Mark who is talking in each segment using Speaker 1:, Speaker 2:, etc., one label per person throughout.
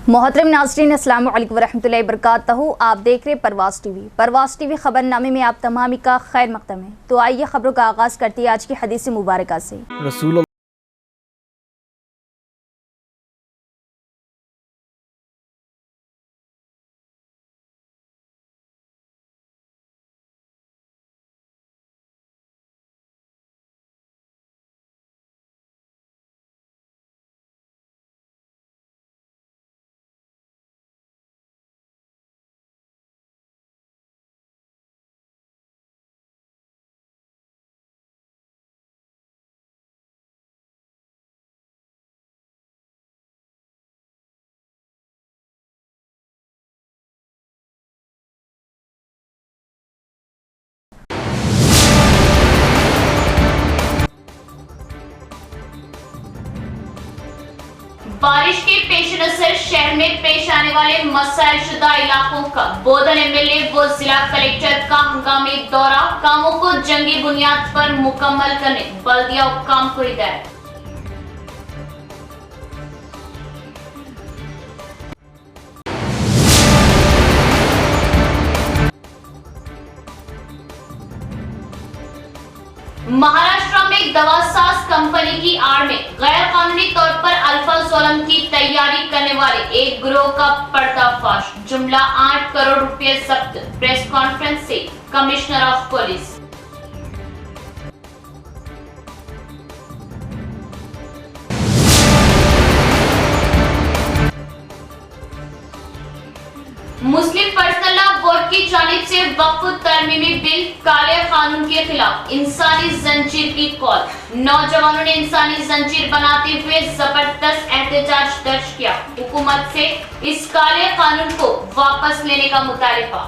Speaker 1: मोहतरम नाज़रीन, अस्सलाम वालेकुम वरहमतुल्लाहि वबरकातुहू। आप देख रहे परवाज़ टीवी खबरनामे में आप तमामी का खैर मकदम है। तो आइए खबरों का आगाज़ करते हैं आज की हदीस मुबारका से। रसूल
Speaker 2: बारिश के पेश नजर शहर में पेश आने वाले मसाइल शुदा इलाकों का बोधन एमएलए व जिला कलेक्टर का हंगामी दौरा, कामों को जंगी बुनियाद पर मुकम्मल करने बल्दिया हुक्काम को हिदायत। महाराष्ट्र में दवासाज कंपनी की आड़ में गैर कानूनी तौर पर अल्फाजोलम की तैयारी करने वाले एक गिरोह का पर्दाफाश, जुमला 8 करोड़ रुपए जब्त। प्रेस कॉन्फ्रेंस से commissioner of police. Muslim personal law board की जानिब से वक्फ तरमीमी बिल काले कानून के खिलाफ इंसानी जंजीर की कॉल। नौजवानों ने इंसानी जंजीर बनाते हुए जबरदस्त एहतजाज दर्ज किया। हुकूमत से इस काले कानून को वापस लेने का मुतालिबा।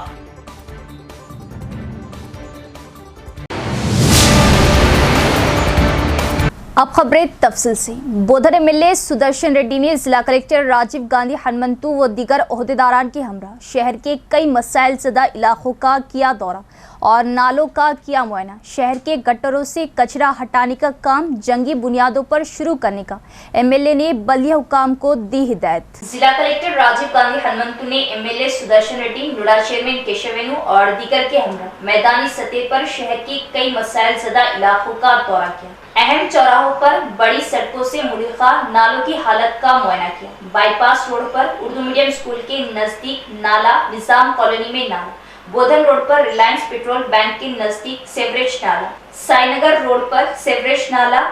Speaker 1: अब खबरें तफसील से। बोधन एमएलए सुदर्शन रेड्डी ने जिला कलेक्टर राजीव गांधी हनुमंतु व दीगर ओहदेदारान के हमरा शहर के कई मसाइल ज़दा इलाकों का किया दौरा और नालों का किया मुआयना। शहर के गटरों से कचरा हटाने का काम जंगी बुनियादों पर शुरू करने का एमएलए ने बल्दिया हुकाम को दी हिदायत।
Speaker 2: जिला कलेक्टर राजीव गांधी हनुमंतु ने एमएलए सुदर्शन रेड्डी, नुडा चेयरमैन केशवेनु और दीगर के हमरा मैदानी सतह पर शहर के कई मसाइल ज़दा इलाकों का दौरा किया। अहम चौराहों पर बड़ी सड़कों से मुल्का नालों की हालत का मुआयना किया। बाईपास रोड पर उर्दू मीडियम स्कूल के नजदीक नाला, निजाम कॉलोनी में नाला, बोधन रोड पर रिलायंस पेट्रोल बैंक के नजदीक सेवरेज नाला, साईनगर रोड पर सेवरेज नाला,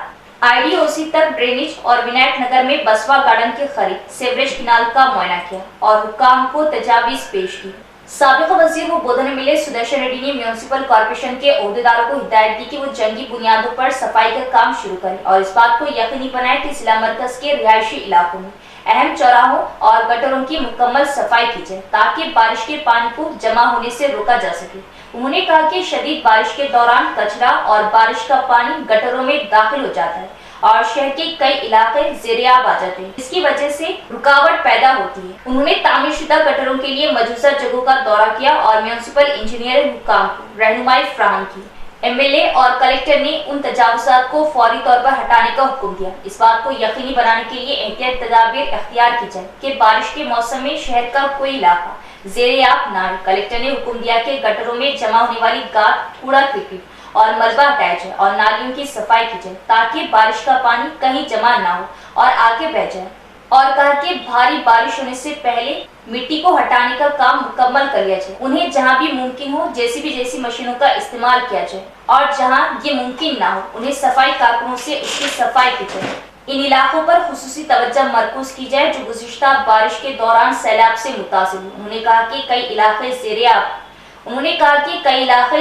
Speaker 2: आईडीओसी तक ड्रेनेज और विनायक नगर में बसवा गार्डन के करीब सेवरेज किनाल का मुआयना किया और हुकाम को तजावीज पेश की। साबिक वजीर व बोधन एमएलए सुदर्शन रेड्डी ने म्यूनिसिपल कॉर्पोरेशन के ओहदेदारों को हिदायत दी कि वो जंगी बुनियादों पर सफाई का काम शुरू करें और इस बात को यकीनी बनाएं कि जिला मरकज के रिहायशी इलाकों में अहम चौराहों और गटरों की मुकम्मल सफाई की जाए ताकि बारिश के पानी को जमा होने से रोका जा सके। उन्होंने कहा कि शदीद बारिश के दौरान कचरा और बारिश का पानी गटरों में दाखिल हो जाता है और शहर के कई इलाके ज़ेरे-आब आ जाते हैं, जिसकी वजह से रुकावट पैदा होती है। उन्होंने तामीरशुदा गटरों के लिए मौजूदा जगहों का दौरा किया और म्यूनिसिपल इंजीनियर हुकाम को रहनुमाई फराहम की। एमएलए और कलेक्टर ने उन तजावुज़ात को फौरी तौर पर हटाने का हुक्म दिया। इस बात को यकीनी बनाने के लिए एहतियाती तदाबीर इख्तियार की जाए कि बारिश के मौसम में शहर का कोई इलाका ज़ेरे-आब ना हो। कलेक्टर ने हुक्म दिया कि गटरों में जमा होने वाली गाद, कूड़ा करकट और मलबा हटाया जाए और नालियों की सफाई की जाए ताकि बारिश का पानी कहीं जमा ना हो और आगे बह जाए। और कहा कि भारी बारिश होने से पहले मिट्टी को हटाने का काम मुकम्मल कर लिया जाए। उन्हें जहां भी मुमकिन हो जेसीबी जैसी मशीनों का इस्तेमाल किया जाए और जहां ये मुमकिन ना हो उन्हें सफाई कारकुनों से उसकी सफाई की जाए। इन इलाकों पर खुसूसी तवज्जो मरकूज की जाए जो गुज़िश्ता बारिश के दौरान सैलाब से मुतासिर हुए। उन्होंने कहा कि कई इलाके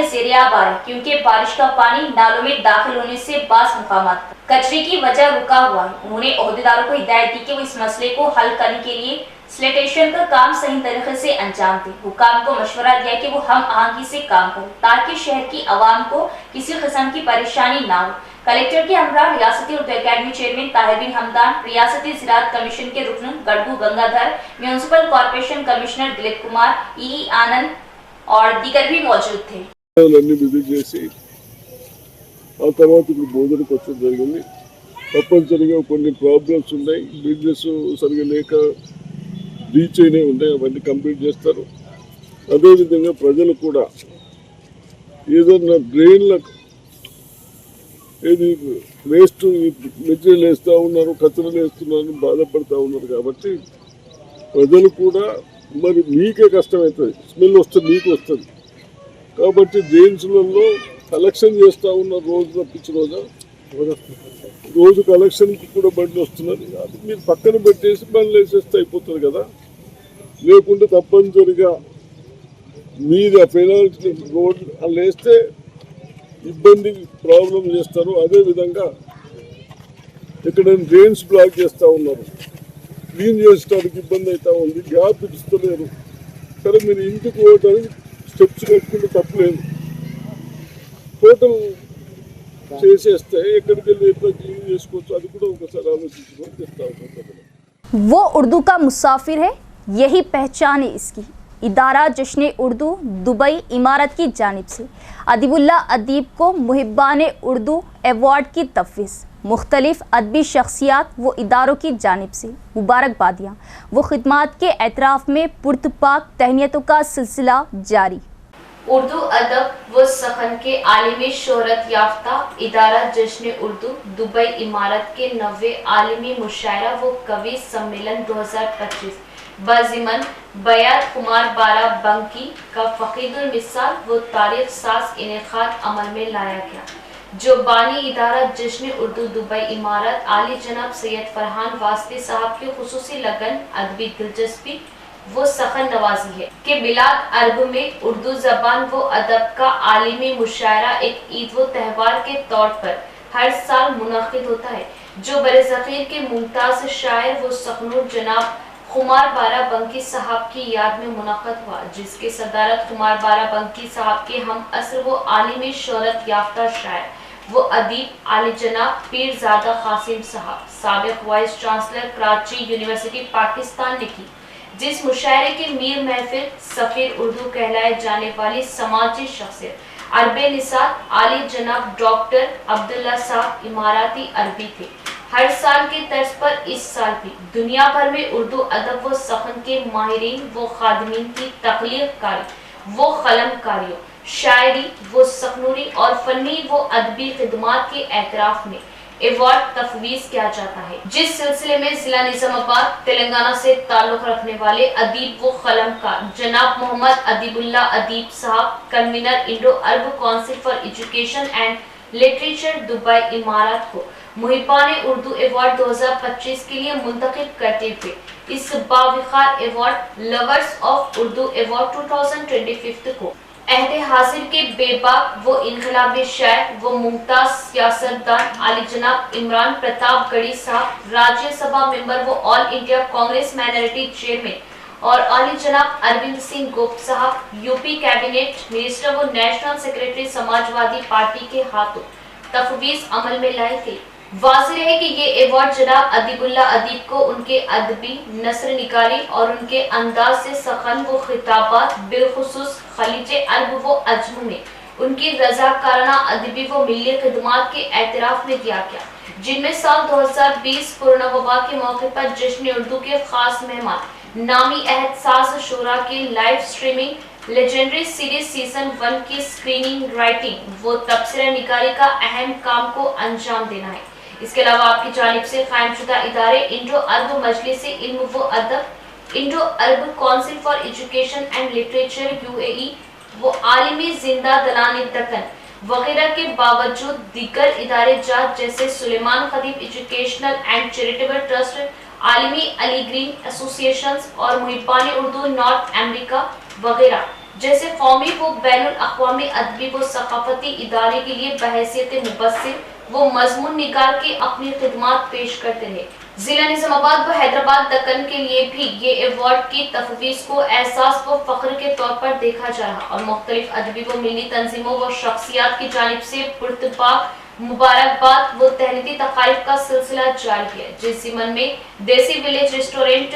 Speaker 2: ज़ेरे-आब आ रहे क्योंकि बारिश का पानी नालों में दाखिल होने से बास मुकामात कचरे की वजह रुका हुआ है। उन्होंने ओहदेदारों को हिदायत दी कि वो इस मसले को हल करने के लिए स्लेटेशन का काम सही तरीके से अंजाम दे। हुकाम को मशवरा दिया कि वो हम आहंगी से काम करें ताकि शहर की आवाम को किसी किस्म की परेशानी ना हो। कलेक्टर के हमरा रियासती उर्दू अकेडमी चेयरमैन ताहिर बिन हमदान, रियासती ज़राअत कमीशन के रुकन गढ़बू Gangadhar, municipal corporation commissioner Dilip Kumar, E Anand और दीगर भी मौजूद थे।
Speaker 3: ఆ తర్వాత ఇప్పుడు బోధనకు వచ్చడం జరిగింది. తప్పనిసరిగా కొన్ని ప్రాబ్లమ్స్ ఉన్నాయి. బిజినెస్ సరిగా లేక రీచ్ అయినవి ఉంటాయి, అవన్నీ కంప్లీట్ చేస్తారు. అదేవిధంగా ప్రజలు కూడా ఏదన్నా డ్రైన్లకు ఏది వేస్ట్ మెటీరియల్ వేస్తూ ఉన్నారు, కచరలు వేస్తున్నారు, బాధపడుతూ ఉన్నారు. కాబట్టి ప్రజలు కూడా మరి మీకే కష్టమవుతుంది, స్మెల్ వస్తుంది, మీకు వస్తుంది. కాబట్టి డ్రైన్స్లలో కలెక్షన్ చేస్తూ ఉన్నారు, రోజు తప్పించి రోజు కలెక్షన్కి కూడా బండి వస్తున్నది. అది మీరు పక్కన పెట్టేసి బండ్లు వేసేస్తే అయిపోతుంది కదా. లేకుంటే తప్పనిసరిగా మీరు ఆ పెనాల్టీ రోడ్ అలా వేస్తే ఇబ్బంది ప్రాబ్లం చేస్తారు. అదేవిధంగా ఎక్కడైనా డ్రైన్స్ బ్లాక్ చేస్తూ ఉన్నారు, క్లీన్ చేసడానికి ఇబ్బంది అవుతూ ఉంది, గ్యాప్ ఇస్తలేరు. సరే మీరు ఇంటికి పోవడానికి స్టెప్స్ కట్టుకుంటే తప్పలేదు, టోటల్ చేసేస్తే ఎక్కడికి వెళ్ళి ఎట్లా క్లీన్ చేసుకోవచ్చు అది కూడా ఒకసారి ఆలోచించుకొని తెస్తా ఉంటారు.
Speaker 1: वो उर्दू का मुसाफिर है, यही पहचान है इसकी। इदारा जश्न उर्दू दुबई इमारत की जानिब से अदीबुल्ला अदीब को मुहिब्बान उर्दू एवॉर्ड की तफवीज़। मुख्तलिफ अदबी शख्सियात व इदारों की जानिब से मुबारकबादियाँ व खिदमात के एतराफ़ में पुरतपाक तहनीतों का सिलसिला जारी।
Speaker 2: उर्दू अदब व सखन के आलमी शोहरत याफ्ता इदारा जश्न उर्दू दुबई इमारत के 90 आलमी मुशायरा व कवि सम्मेलन 2025 बाजिमन बयात कुमार बारा बंकी का फ़कीदुल मिसाल व तारीख साज इनेकाद अमल में लाया गया, जो बानी इदारा जश्न उर्दू दुबई इमारत आली जनाब सैयद फरहान वास्ती साहब की खुसूसी लगन, अदबी दिलचस्पी वो सखन नवाजी है कि बिलाद अरब में उर्दू जबान व अदब का आलिमी मुशायरा एक ईद व त्यौहार के तौर पर हर साल मुनक़िद होता है, जो बरज़ख़ीर के मुमताज़ शायर व सखनूर जनाब खुमार बारा बंकी साहब की याद में मुनक़िद हुआ, जिसकी सदारत खुमार बारा बंकी साहब के हम असर व आलिमी शोहरत याफ्ता शायर वो अदीब आली जनाब पीरज़ादा क़ासिम साहब साबिक़ vice chancellor Karachi university Pakistan ने की, जिस मुशायरे के मीर महफिल सफ़ीर उर्दू कहलाए जाने वाली समाजी शख्सियत अरबे निसात आली जनाब डॉक्टर अब्दुल्ला साहब इमाराती अरबी थे। हर साल के तर्ज पर इस साल भी दुनिया भर में उर्दू अदब व सखन के माहिरीन व खादमीन की तख्लीक़ कारी व क़लमकारियों, शायरी व सखनूरी और फ़नी व अदबी खिदमात के एतराफ़ में एवॉर्ड तफवीज़ किया जाता है, जिस सिलसिले में जिला निज़ामाबाद तेलंगाना से ताल्लुक़ रखने वाले अदीब व क़लमकार जनाब मोहम्मद अदीबुल्ला अदीब साहब convener Indo Arab council for education and literature Dubai इमारत को मुहिब्बान उर्दू एवॉर्ड 2025 के लिए मुंतखब करते हुए इस बाविकार award lovers of Urdu award 2025 को अहद हाजिर के बेबाक वो इनकलाबी शायर वो मुमताज सियासतदान आली जनाब इमरान प्रताप गढ़ी साहब राज्यसभा मेंबर वो all India Congress minority chairman और आली जनाब अरविंद सिंह गुप्त साहब यूपी कैबिनेट मिनिस्टर व नेशनल सेक्रेटरी समाजवादी पार्टी के हाथों तफवीज़ अमल में लाई गई। वाज़ेह है कि ये एवॉर्ड जनाब अदीबुल्ला अदीब को उनके अदबी नस्र निगारी और उनके अंदाज से सखन व खिताबात बिलखुसूस खलीज अरब व अजम में उनकी रज़ाकाराना अदबी व मिली खिदमात के एतराफ़ में दिया गया, जिनमें साल 2020 कोरोना वबा के मौके पर जश्न उर्दू के खास मेहमान नामी अहद साज शोरा की live streaming, legendary series season 1 की स्क्रीनिंग, राइटिंग व तबसरा निगारी का अहम काम को अंजाम देना है। इसके अलावा आपकी जानिब से कायम शुदा इदारे इंडो अरब मजलिस इल्म व अदब, Indo Arab council for education and literature UAE वो आलिमी जिंदा दलानी दक्कन वगैरह के बावजूद दीगर इदारे जात जैसे Suleman Khatib educational and charitable trust, आलिमी अली ग्रीन एसोसिएशंस और मुहिब्बान उर्दू नॉर्थ अमेरिका वगैरह जैसे कौमी व बैनुल अक़वामी अदबी व सकाफती इदारे के लिए बहैसियत मुबस्सिर वो मजमून निगार के अपनी खिदमात पेश करते रहे। जिला निज़ामाबाद व हैदराबाद दक्कन के लिए भी ये एवॉर्ड की तफवीज़ को एहसास व फ़ख्र के तौर पर देखा जा रहा और मुख्तलिफ अदबी व मिली तंजीमों व शख्सियात की जानिब से पुरतपाक मुबारकबाद व तहनीती तकारीफ का सिलसिला जारी है, जिस ज़िमन में देसी विलेज रेस्टोरेंट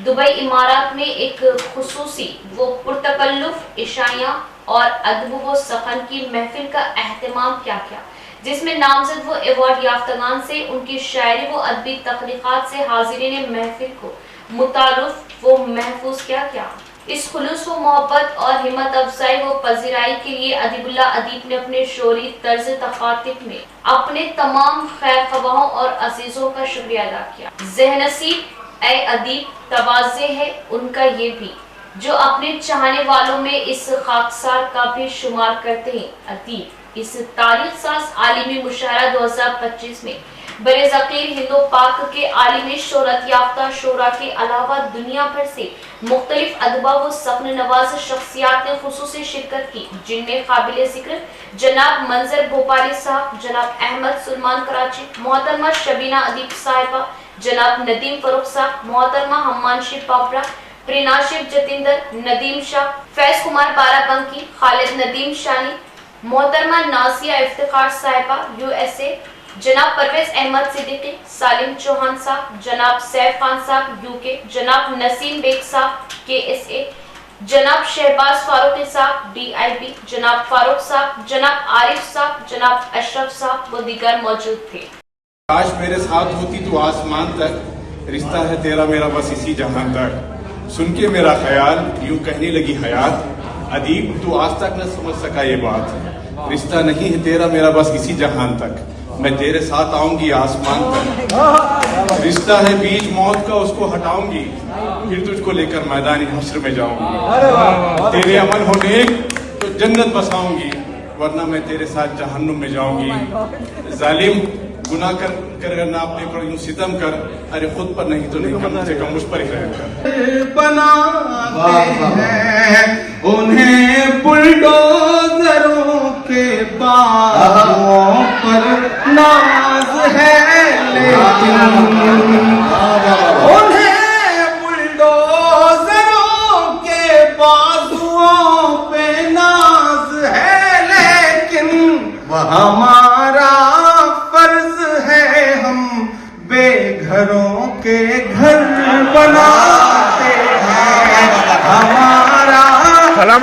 Speaker 2: दुबई इमारत में एक खुसूसी वो पुरतकल्लुफ़ इशाइया और अदब व सखन की महफिल का अहतमाम किया गया, जिसमें नामजद वो एवॉर्ड याफ्तगान से उनकी शायरी व अदबी तख्लीक़ात से हाज़िरीन महफिल को मुतारुफ व وہ محفوظ کیا اس خلوص و محبت اور ہمت افزائی و پذیرائی کے لیے ادیب اللہ ادیب نے اپنے شعری طرز تخاطب میں اپنے تمام خیر خواہوں اور عزیزوں کا شکریہ ادا کیا۔ ذہن نصیب اے ادیب تواضع ہے ان کا یہ بھی جو اپنے چاہنے والوں میں اس خاکسار کا بھی شمار کرتے ہیں۔ ادیب اس تاریخ ساز عالمی مشاعرہ 2025 میں برصغیر ہند و پاک کے عالمی شہرت یافتہ شعراء کے علاوہ دنیا بھر سے مختلف ادبا و سخن نواز شخصیات نے خصوصی شرکت کی، جن میں قابل ذکر جناب منظر بھوپالی صاحب، جناب احمد سلمان کراچی، محترمہ شبینہ ادیب صاحبہ، جناب ندیم فروخ صاحب، محترمہ ہمانشی پاپڑا، پریناشیو جتیندر، ندیم شاہ، فیض کمار بارہ بنکی، خالد ندیم شانی، محترمہ نازیہ افتخار صاحبہ USA، جناب پرویز احمد صدیقی، سالم چوہان صاحب، جناب سیف خان صاحب UK، جناب نسیم بیگ صاحب KSA، جناب شہباز فاروقی صاحب DIB، جناب فاروق صاحب، جناب عارف صاحب، جناب اشرف صاحب و دیگر موجود تھے۔
Speaker 4: کاش میرے ساتھ ہوتی تو آسمان تک، رشتہ ہے تیرا میرا بس اسی جہاں تک، سن کے میرا خیال یوں کہنے لگی حیات، ادیب تو آج تک نہ سمجھ سکا یہ بات، رشتہ نہیں ہے تیرا میرا بس اسی جہان تک، میں تیرے ساتھ آؤں گی آسمان تک، رشتہ ہے بیچ موت کا اس کو ہٹاؤں گی، پھر تجھ کو لے کر میدان حشر میں جاؤں گی، تیرے عمل ہونے تو جنت بساؤں گی، ورنہ میں تیرے ساتھ جہنم میں جاؤں گی۔ ظالم گناہ کر نہ اپنے پر یوں ستم کر، ارے خود پر نہیں تو نہیں کم سے کم مجھ پر ہی رہ کر بناتے ہیں انہیں بلڈوزروں کے باغوں پر ناز ہے، لیکن انہیں بلڈوزروں کے بازوؤں پہ ناز ہے، لیکن ہمارا فرض ہے ہم بے گھروں کے گھر بناتے ہیں، ہمارا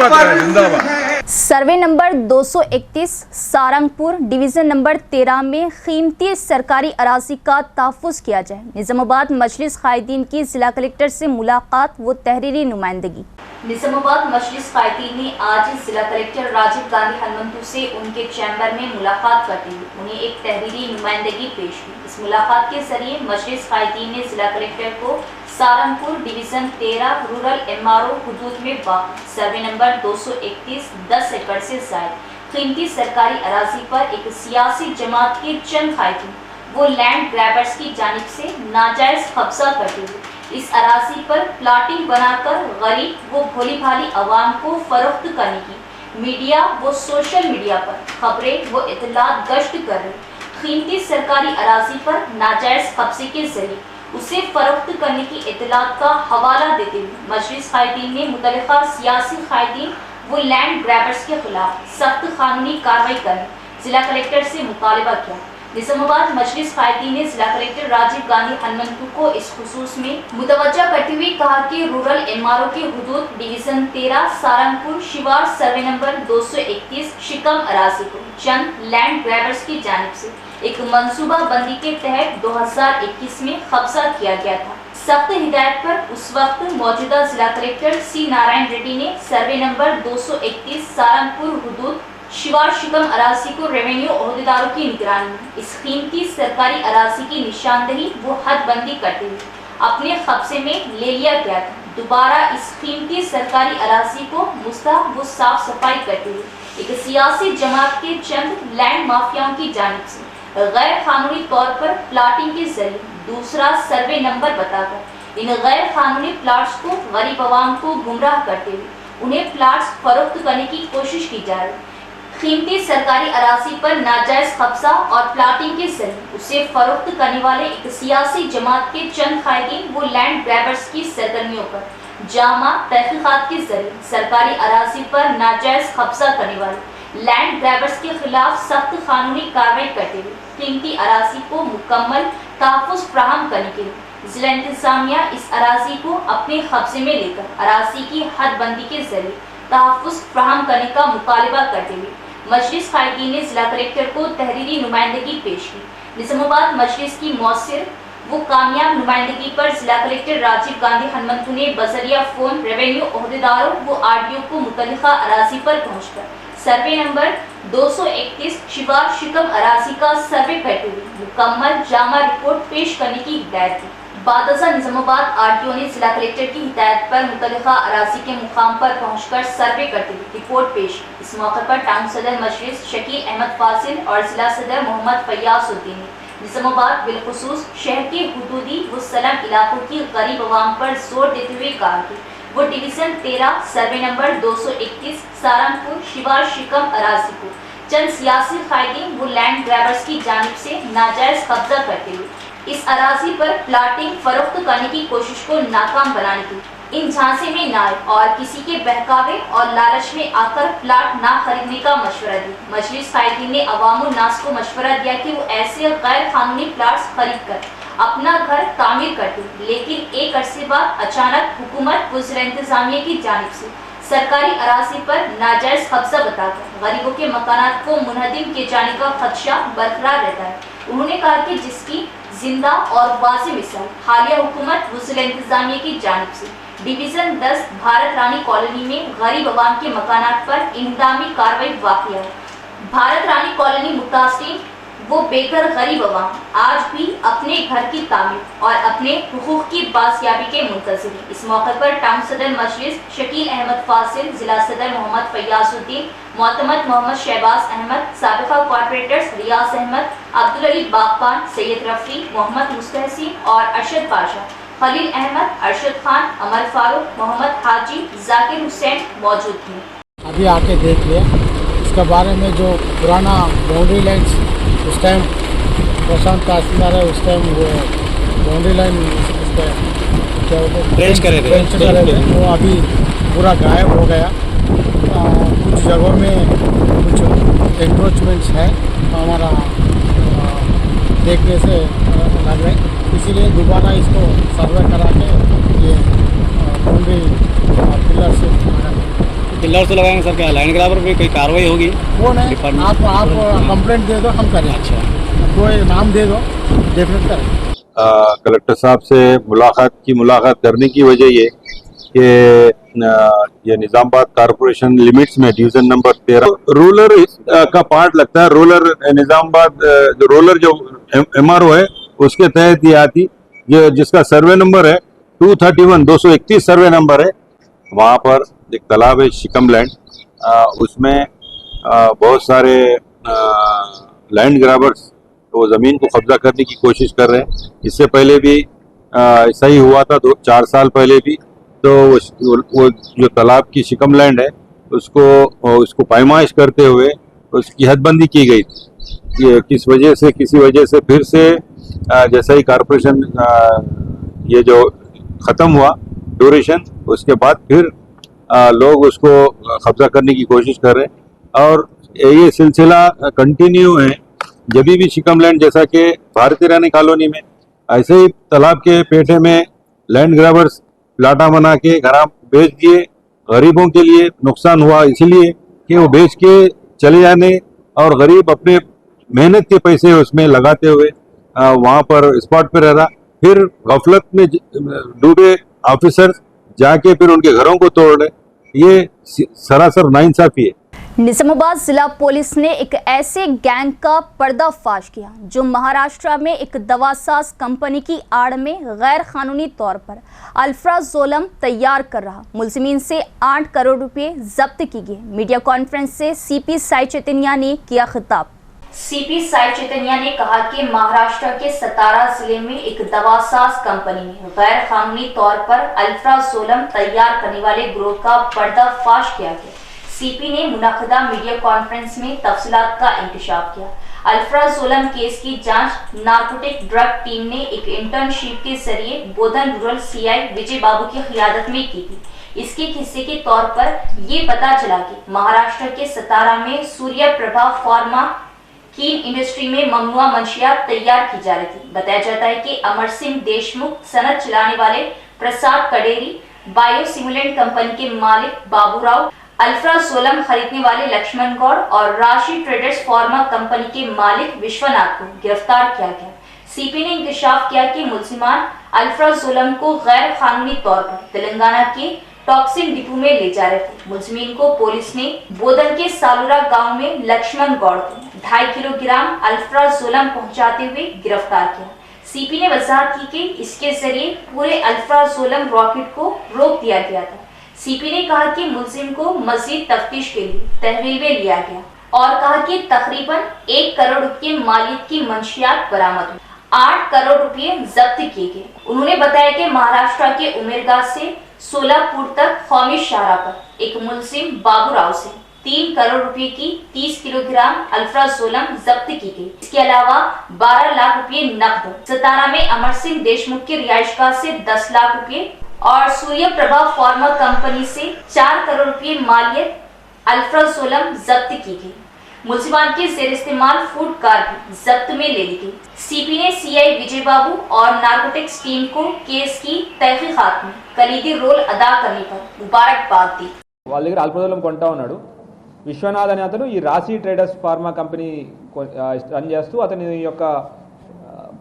Speaker 4: فرض ہے۔
Speaker 1: Survey number 231 Sarangpur division number 13 میں قیمتی سرکاری اراضی کا تحفظ کیا جائے۔ نظام آباد مجلس قائدین کی ضلع کلکٹر سے ملاقات و تحریری نمائندگی۔
Speaker 2: نظام آباد مجلس قائدین نے آج ضلع کلکٹر راجیو گاندھی ہنمنتو سے ان کے چیمبر میں ملاقات کرتے ہوئے انہیں ایک تحریری نمائندگی پیش کی۔ اس ملاقات کے ذریعے مجلس قائدین نے ضلع کلکٹر کو سارنگپور ڈویژن 13 رورل MRO حدود میں واقع سروے نمبر 231 10 ایکڑ سے زائد قیمتی سرکاری اراضی پر ایک سیاسی جماعت کے چند قائدین وہ لینڈ گریبرز کی جانب سے ناجائز قبضہ کرتے ہوئے اس اراضی پر پلاٹنگ بنا کر غریب و بھولی بھالی عوام کو فروخت کرنے کی میڈیا و سوشل میڈیا پر خبریں و اطلاعات گشت کر رہے قیمتی سرکاری اراضی پر ناجائز قبضے کے ذریعے اسے فروخت کرنے کی اطلاعات کا حوالہ دیتے ہوئے مجلس قائدین نے متعلقہ سیاسی قائدین و لینڈ گریبرز کے خلاف سخت قانونی کارروائی کرنے ضلع کلکٹر سے مطالبہ کیا۔ نظام آباد مجلس قائدین نے ضلع کلکٹر راجیو گاندھی ہنمنتو کو اس خصوص میں متوجہ کرتے ہوئے کہا کہ رورل MRO کے حدود division 13 Sarangpur Shehwar survey number 231 شکم اراضی کو چند لینڈ گریبرز کی جانب سے ایک منصوبہ بندی کے تحت 2021 میں قبضہ کیا گیا تھا۔ سخت ہدایت پر اس وقت موجودہ ضلع کلکٹر C نارائن ریڈی نے سروے نمبر 231 سارنگپور حدود شیوار شکم اراضی کو ریونیو عہدیداروں کی نگرانی میں اس قیمتی سرکاری اراضی کی نشاندہی و حد بندی کرتے ہوئے اپنے قبضے میں لے لیا گیا تھا۔ دوبارہ اس قیمتی سرکاری اراضی کو مستحب و صاف صفائی کرتے ہوئے ایک سیاسی جماعت کے چند لینڈ مافیاؤں کی جانب سے غیر قانونی طور پر پلاٹنگ کے ذریعے دوسرا سروے نمبر بتا کر ان غیر قانونی پلاٹس کو غریب عوام کو گمراہ کرتے ہوئے انہیں پلاٹس فروخت کرنے کی کوشش کی جا رہی۔ قیمتی سرکاری اراضی پر ناجائز قبضہ اور پلاٹنگ کے ذریعے اسے فروخت کرنے والے ایک سیاسی جماعت کے چند قائدین و لینڈ گریبرز کی سرگرمیوں پر جامع تحقیقات کے ذریعے سرکاری اراضی پر ناجائز قبضہ کرنے والے لینڈ گریبرز کے خلاف سخت قانونی کارروائی کرتے ہوئے قیمتی اراضی کو مکمل تحفظ فراہم کرنے کے لیے ضلع انتظامیہ اس اراضی کو اپنے قبضے میں لے کر اراضی کی حد بندی کے ذریعے تحفظ فراہم کرنے کا مطالبہ کرتے ہوئے مجلس قائدین نے ضلع کلکٹر کو تحریری نمائندگی پیش کی۔ نظام آباد مجلس کی مؤثر वो कामयाब नुमाइंदगी पर जिला कलेक्टर राजीव गांधी हनुमंतु ने बजरिया फोन रेवेन्यू ओहदेदारों व आरटीओ को मुतल्लिका अराजी पर पहुंचकर सर्वे नंबर 231 शिवार शिकम अराजी का सर्वे करते हुए मुकम्मल जामा रिपोर्ट पेश करने की हिदायत दी। बादशाह निजामाबाद आरटीओ ने जिला कलेक्टर की हिदायत पर मुतल्लिका अराजी के मुकाम पर पहुंचकर सर्वे करते हुए रिपोर्ट पेश की। इस मौके पर टाउन सदर मजलिस शकील अहमद फासिल और जिला सदर मोहम्मद फयाजुद्दीन ने निजामाबाद बिलखुसूस शहर के हुदूदी व सलम इलाकों की गरीब आवाम पर जोर देते हुए कहा कि वो डिवीजन 13 सर्वे नंबर 221 सारंगपुर शिवार शिकम अराजी को चंद सियासी कायदीन व लैंड ग्रैबर्स की जानिब से नाजायज कब्जा करते हुए इस अराजी पर प्लाटिंग फरोख्त करने की कोशिश को नाकाम बनाने की इन झांसे में न आए और किसी के बहकावे और लालच में आकर प्लाट ना खरीदने का मशवरा दिया। मजलिस कायदीन ने अवाम नास को मशवरा दिया कि वो ऐसे गैर कानूनी प्लाट्स खरीद कर अपना घर तामीर करते, लेकिन एक अरसे बाद अचानक हुकूमत व जिला इंतजामिया की जानिब से सरकारी अराजी पर नाजायज कब्जा बताकर गरीबों के मकानात को मुनहदिम किए जाने का खदशा बरकरार रहता है। उन्होंने कहा कि जिसकी जिंदा और वाज़ेह मिसाल हालिया हुकूमत व जिला इंतजामिया की जानिब से डिवीजन 10 भारत रानी कॉलोनी में गरीब अवाम के मकानात पर इंतजामी कार्रवाई वाक़या है। भारत रानी कॉलोनी मुतासिर वो बेघर गरीब अवाम आज भी अपने घर की तामीर और अपने हुकूक की बाजियाबी के मुंतज़िर हैं। इस मौके पर टाउन सदर मजलिस शकील अहमद फासिल, जिला सदर मोहम्मद फयाजुद्दीन, मोहतमद मोहम्मद शहबाज अहमद, साबिका कॉर्पोरेटर्स रियाज अहमद, अब्दुल अली बागबान, सैयद रफ़ी, मोहम्मद मुस्तहसिन और अरशद पाशा, खलील अहमद, अरशद खान, अमर फारूक, मोहम्मद हाजी, जाकिर हुसैन मौजूद थे।
Speaker 5: अभी आके देख लिया इसके बारे में। जो पुराना बाउंड्री लाइन्स उस टाइम प्रशांत तहसीलदार है, उस टाइम वो बाउंड्री लाइन उसका क्या
Speaker 6: ट्रेंच करे थे,
Speaker 5: वो अभी पूरा गायब हो गया। कुछ जगहों में कुछ एंक्रोचमेंट्स है हमारा देखने से लग रहा है, इसीलिए दोबारा इसको सर्वे करा के ये बाउंड्री
Speaker 6: पिलर से लगाएंगे सर। क्या लैंड ग्रैबर पे कोई कार्रवाई होगी?
Speaker 5: वो नहीं, आप कंप्लेंट दे दो, हम करें।
Speaker 6: अच्छा,
Speaker 5: कोई नाम दे दो, डेफिनेट करें।
Speaker 7: कलेक्टर साहब से मुलाकात करने की वजह ये कि ये निजामाबाद कॉरपोरेशन लिमिट्स में डिवीजन नंबर 13 रूरल का पार्ट लगता है। रूरल निजामाबाद जो MRO है उसके तहत ये आती, ये जिसका सर्वे नंबर है 231 सर्वे नंबर है। वहाँ पर एक तालाब है शिकम लैंड, उसमें बहुत सारे लैंड ग्रैबर्स वो ज़मीन को कब्जा करने की कोशिश कर रहे हैं। इससे पहले भी ऐसा ही हुआ था, 4 साल पहले भी। तो वो जो तालाब की शिकम लैंड है उसको पायमाइश करते हुए उसकी हदबंदी की गई थी। ये किसी वजह से फिर से जैसा ही कॉरपोरेशन ये जो ख़त्म हुआ ड्यूरेशन, उसके बाद फिर लोग उसको कब्जा करने की कोशिश कर रहे हैं और ये सिलसिला कंटिन्यू है। जब भी शिकम लैंड, जैसा कि भारतीय रानी कॉलोनी में ऐसे ही तालाब के पेटे में लैंड ग्रैबर्स प्लाटा बना के घर बेच दिए, गरीबों के लिए नुकसान हुआ इसलिए कि वो बेच के चले जाने और गरीब अपने मेहनत के पैसे उसमें लगाते हुए वहाँ पर स्पॉट पर रहा। फिर गफलत में डूबे ऑफिसर्स जाके फिर उनके घरों को तोड़ रहे, ये सरासर नाइंसाफी है।
Speaker 1: निजामाबाद जिला पुलिस ने एक ऐसे गैंग का पर्दाफाश किया जो महाराष्ट्र में एक दवासाज कंपनी की आड़ में गैर कानूनी तौर पर अल्फ्राजोलम तैयार कर रहा मुलजिमीन से 8 करोड़ रुपए जब्त की गए। मीडिया कॉन्फ्रेंस से सीपी साई चैतन्या ने किया खिताब।
Speaker 2: सीपी साई चैतन्या ने कहा कि महाराष्ट्र के सतारा जिले में एक दवासाज कंपनी में गैर कानूनी तौर पर अल्फ्राजोलम तैयार करने वाले गिरोह का पर्दाफाश किया गया। सीपी ने मुनाखदा मीडिया कॉन्फ्रेंस में तफसीलात का इंकशाफ किया। अल्फ्राजोलम केस की जांच नार्कोटिक ड्रग टीम ने एक इंटर्नशिप के जरिए बोधन रूरल CI विजय बाबू की क़ियादत में की थी। इसके हिस्से के तौर पर ये पता चला कि महाराष्ट्र के सतारा में सूर्य प्रभा फार्मा कीन इंडस्ट्री में ममनुआ मंशियात तैयार की जा रही थी। बताया जाता है कि अमर सिंह देशमुख सनत चलाने वाले प्रसाद कडेरी बायोसिमुलेंट कंपनी के मालिक बाबूराव, अल्फ्राजोलम खरीदने वाले लक्ष्मण गौड़ और राशि ट्रेडर्स फार्मा कंपनी के मालिक विश्वनाथ को गिरफ्तार किया गया। सीपी ने इंकशाफ किया कि मुलजिमान अल्फ्राजुलम को गैर कानूनी तौर पर तेलंगाना के टॉक्सिन डिपो में ले जा रहे थे। मुलजिमीन को पुलिस ने बोधन के सालुरा गांव में लक्ष्मण गौड़ को 2.5 किलोग्राम अल्फ्राजुलम पहुंचाते हुए गिरफ्तार किया। सीपी ने वजाहत की कि इसके जरिए पूरे अल्फ्राजुलम रॉकेट को रोक दिया गया था। सीपी ने कहा कि मुलजिम को मजीद तफ्तीश के लिए तहवील में लिया गया और कहा कि तकरीबन 1 करोड़ रुपये मालियत की मंशियात बरामद हुई, 8 करोड़ रुपये जब्त किए गए। उन्होंने बताया कि महाराष्ट्र के उमेरगाह से सोलापुर तक कौमी शाहरा पर एक मुलजिम बाबू राव से 3 करोड़ रुपए की 30 किलोग्राम अल्फ्राजोलम जब्त की गई। इसके अलावा 12 लाख रुपए नकद, सतारा में अमर सिंह देशमुख की रिहाइशगाह से 10 लाख रुपए और सूर्य प्रभा फार्मा कंपनी से 4 करोड़ रुपए मालियत अल्फ्राजोलम जब्त की गई। मुलजिमान के जेर इस्तेमाल फूड कार भी जब्त में ले ली गई। सीपी ने सीआई विजय बाबू और नार्कोटिक्स टीम को केस की तहकीकात में कलीदी रोल अदा करने पर मुबारकबाद दी।
Speaker 8: వాళ్ళ దగ్గర అల్ప్రజోలం కొంటా ఉన్నాడు. విశ్వనాథ్ అనే అతను ఈ రాశి ట్రేడర్స్ ఫార్మా కంపెనీ రన్ చేస్తూ అతని యొక్క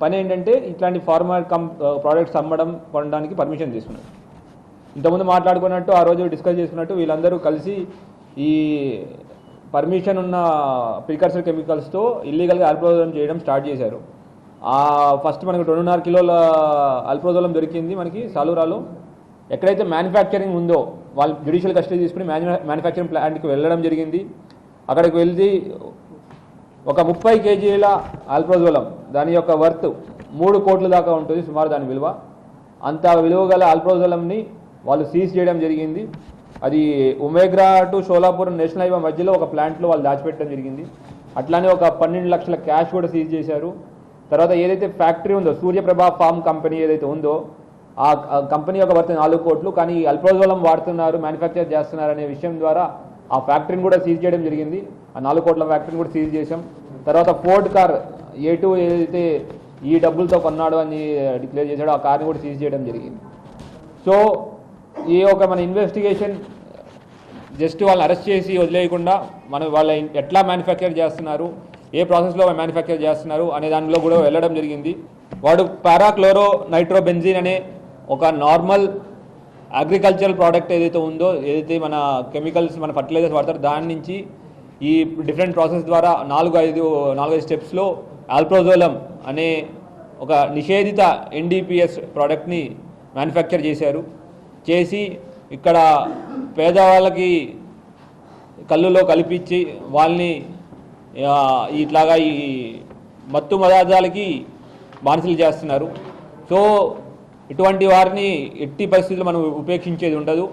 Speaker 8: పని ఏంటంటే ఇట్లాంటి ఫార్మా ప్రోడక్ట్స్ అమ్మడం కొనడానికి పర్మిషన్ తీసుకున్నాడు. ఇంతకుముందు మాట్లాడుకున్నట్టు ఆ రోజు డిస్కస్ చేసుకున్నట్టు వీళ్ళందరూ కలిసి ఈ పర్మిషన్ ఉన్న ప్రికర్సర్ కెమికల్స్తో ఇల్లీగల్గా అల్ప్రజోలం చేయడం స్టార్ట్ చేశారు. ఫస్ట్ మనకు 2.5 కిలోల అల్ప్రజోలం దొరికింది మనకి సాలూరాలో. ఎక్కడైతే మ్యానుఫ్యాక్చరింగ్ ఉందో వాళ్ళు జ్యుడిషియల్ కస్టడీ తీసుకుని మ్యానుఫ్యాక్చరింగ్ ప్లాంట్కి వెళ్ళడం జరిగింది. అక్కడికి వెళ్ళి ఒక 30 కేజీల అల్ప్రజోలం, దాని యొక్క వర్త్ 3 కోట్ల దాకా ఉంటుంది సుమారు దాని విలువ. అంత విలువ గల అల్ప్రజోలంని వాళ్ళు సీజ్ చేయడం జరిగింది. అది ఉమేగ్రా టు షోలాపూర్ నేషనల్ హైవే మధ్యలో ఒక ప్లాంట్లో వాళ్ళు దాచిపెట్టడం జరిగింది. అట్లానే ఒక 12 లక్షల క్యాష్ కూడా సీజ్ చేశారు. తర్వాత ఏదైతే ఫ్యాక్టరీ ఉందో సూర్యప్రభ ఫార్మ్ కంపెనీ ఏదైతే ఉందో ఆ కంపెనీ యొక్క వర్త్ 4 కోట్లు, కానీ అల్ప్రజోలం వాడుతున్నారు, మ్యానుఫ్యాక్చర్ చేస్తున్నారు అనే విషయం ద్వారా ఆ ఫ్యాక్టరీని కూడా సీజ్ చేయడం జరిగింది. ఆ 4 కోట్ల ఫ్యాక్టరీని కూడా సీజ్ చేశాం. తర్వాత ఫోర్డ్ కార్ A2 ఏదైతే ఈ డబ్బులతో కొన్నాడు అని డిక్లేర్ చేశాడో ఆ కార్ని కూడా సీజ్ చేయడం జరిగింది. సో ఈ ఒక మన ఇన్వెస్టిగేషన్ జస్ట్ వాళ్ళని అరెస్ట్ చేసి వదిలేయకుండా మనం వాళ్ళ ఎట్లా మ్యానుఫ్యాక్చర్ చేస్తున్నారు, ఏ ప్రాసెస్లో మ్యానుఫ్యాక్చర్ చేస్తున్నారు అనే దానిలో కూడా వెళ్ళడం జరిగింది. వాడు పారాక్లోరో నైట్రోబెంజిన్ అనే ఒక నార్మల్ అగ్రికల్చరల్ ప్రోడక్ట్ ఏదైతే ఉందో, ఏదైతే మన కెమికల్స్ మన ఫర్టిలైజర్స్ వాడతారో దాని నుంచి ఈ డిఫరెంట్ ప్రాసెస్ ద్వారా 4-5 స్టెప్స్లో అల్ప్రజోలం అనే ఒక నిషేధిత NDPS ప్రోడక్ట్ని మ్యానుఫ్యాక్చర్ చేసి ఇక్కడ పేదవాళ్ళకి కళ్ళులో కలిపించి వాళ్ళని ఇట్లాగా ఈ మత్తు పదార్థాలకి బానిసలు చేస్తున్నారు. సో ఇటువంటి వారిని ఎట్టి పరిస్థితుల్లో మనం ఉపేక్షించేది ఉండదు.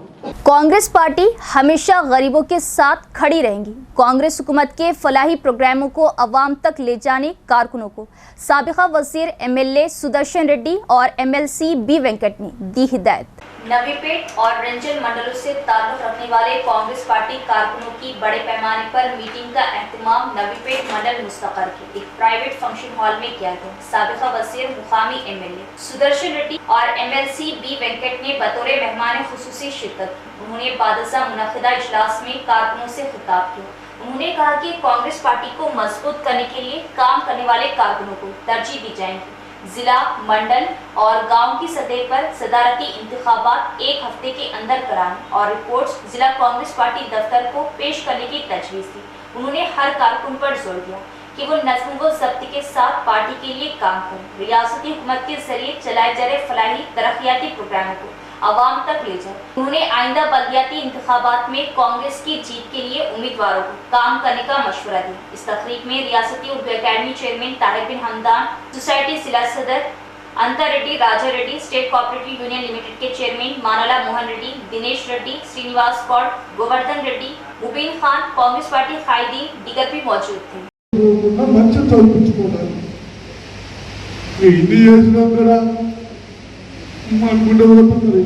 Speaker 1: कांग्रेस पार्टी हमेशा गरीबों के साथ खड़ी रहेंगी। कांग्रेस हुकूमत के फलाही प्रोग्रामों को अवाम तक ले जाने कारकुनों को साबिका वजीर MLA सुदर्शन रेड्डी और MLC B वेंकट ने दी हिदायत।
Speaker 2: नवीपेट और रंजन मंडलों से ताल्लुक रखने वाले कांग्रेस पार्टी कारकुनों की बड़े पैमाने पर मीटिंग का एहतमाम नवीपेट मंडल मुस्तकर के एक प्राइवेट फंक्शन हॉल में किया गया। साबिका वजीर मुकामी MLA सुदर्शन रेड्डी और MLC B वेंकट ने बतौर मेहमान खुसूसी शिरकत की। उन्होंने बादशाह मुनक़िदा इजलास में कारकुनों से खिताब किया। उन्होंने कहा कि कांग्रेस पार्टी को मजबूत करने के लिए काम करने वाले कारकुनों को तरजीह दी जाएगी। जिला, मंडल और गांव की सतह पर सदारती इंतखाबात 1 हफ्ते के अंदर कराने और रिपोर्ट्स जिला कांग्रेस पार्टी दफ्तर को पेश करने की तजवीज़ दी। उन्होंने हर कारकुन पर जोर दिया कि वो नज़्म व ज़ब्त के साथ पार्टी के लिए काम करें, रियासती हुकूमत के जरिए चलाए जा रहे फलाही तरक्याती प्रोग्रामों को आवाम तक ले जाए। उन्होंने आइंदा बल्दियाती इंतखाबात में कांग्रेस की जीत के लिए उम्मीदवारों को काम करने का मशवरा दिया। इस तकरीब में रियासती Urdu academy chairman Tahir bin Hamdan, society जिला सदर Antar Reddy, Raja Reddy, state cooperative union limited के चेयरमैन मानाला मोहन रेड्डी, दिनेश रेड्डी, श्रीनिवास कौड़, गोवर्धन रेड्डी, मुबीन खान, कांग्रेस पार्टी कायदीन दीगर भी मौजूद थे।
Speaker 3: మంచి చదివించుకోవడానికి ఇన్ని చేసినా కూడా మా గుండె పోతుంది.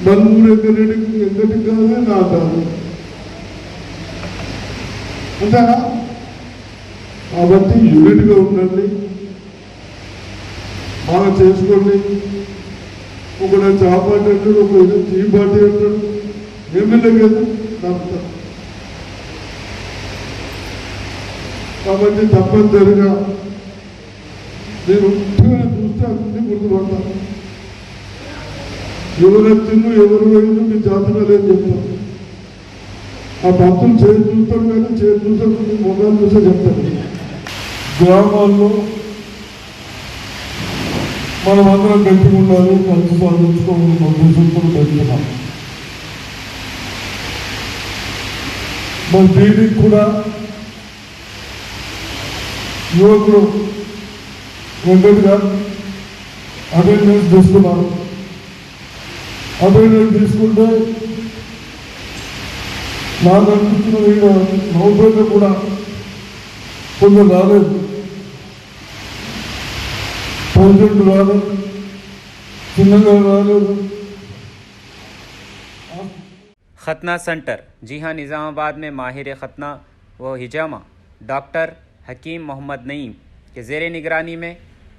Speaker 3: బంధువులు ఎక్కడికి కాదు నా కాదు అంతేనా. కాబట్టి యూనిట్గా ఉండండి, బాగా చేసుకోండి. ఒకడు చాపాటి అంటాడు, ఒక చీపాటి అంటాడు, ఎమ్మెల్యే కదా నమ్ముతారు. కాబట్టి తప్పనిసరిగా నేను ఒట్టిగా చూస్తే అన్ని గుర్తుపడతాను. ఎవరు ఎత్తిండు ఎవరు వేయిండు మీ జాతర లేదని చెప్తాను. ఆ భక్తులు చేతి చూస్తాడు కానీ చేతి చూస్తే మొబైల్ చూస్తే చెప్తాడు. గ్రామాల్లో మనమందరం గట్టిగా ఉండాలి, కలిసి సాధించుకోవాలి ఉద్దేశంతో పెడుతున్నాం. మరి దీనికి కూడా యువకుడు వెంకట్ గారు అటెండెన్స్ తీసుకున్నారు. అటెండెన్స్ తీసుకుంటే నాకు అనిపించిన ఈడ నౌపేట కూడా కొంచెం రాలేదు, ప్రెసిడెంట్ రాలేదు, చిన్నగా రాలేదు.
Speaker 9: खतना सेंटर, जी हाँ, निज़ामाबाद में माहिर खतना व हिजामा डॉक्टर हकीम मोहम्मद नईम के ज़ेर निगरानी में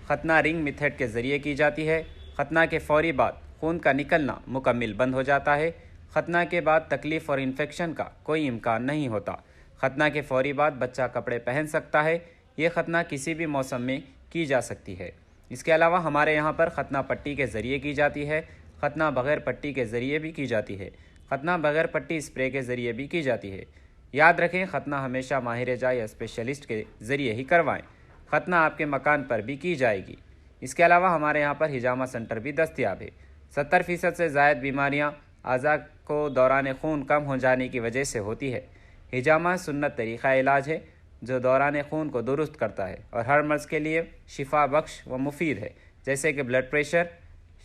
Speaker 9: खतना रिंग मेथड के ज़रिए की जाती है। खतना के फ़ौरी बाद खून का निकलना मुकम्मल बंद हो जाता है। खतना के बाद तकलीफ़ और इन्फेक्शन का कोई इम्कान नहीं होता। खतना के फ़ौरी बाद बच्चा कपड़े पहन सकता है। ये खतना किसी भी मौसम में की जा सकती है। इसके अलावा हमारे यहाँ पर खतना पट्टी के ज़रिए की जाती है। खतना बग़ैर पट्टी के ज़रिए भी की जाती है। खतना बग़ैर पट्टी स्प्रे के ज़रिए भी की जाती है। याद रखें, खतना हमेशा माहिर जा या स्पेशलिस्ट के ज़रिए ही करवाएं। खतना आपके मकान पर भी की जाएगी। इसके अलावा हमारे यहाँ पर हिजामा सेंटर भी दस्तयाब है। 70% से ज़ायद बीमारियाँ आज़ा को दौरान खून कम हो जाने की वजह से होती है। हिजामा सुन्नत तरीक़ा इलाज है जो दौरान खून को दुरुस्त करता है और हर मर्ज़ के लिए शिफा बख्श व मुफीद है, जैसे कि ब्लड प्रेशर,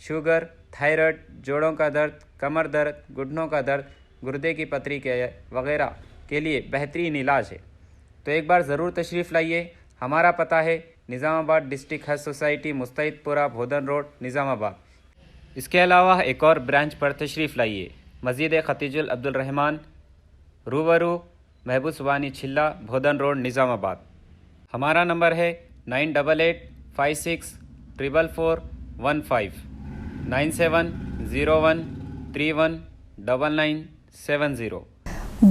Speaker 9: शुगर, थायराइड, जोड़ों का दर्द, कमर दर्द, घुटनों का दर्द, गुर्दे की पथरी के वगैरह के लिए बेहतरीन इलाज है। तो एक बार ज़रूर तशरीफ़ लाइए। हमारा पता है Nizamabad district health society, Mustaidpura, Bodhan road, Nizamabad. इसके अलावा एक और ब्रांच पर तशरीफ़ लाइए, मस्जिद खतीजुल अब्दुल रहमान, रूबरू महबूब सुबानी छिल्ला, भोदन रोड, निज़ामाबाद। हमारा नंबर है 9886444415 9701319970।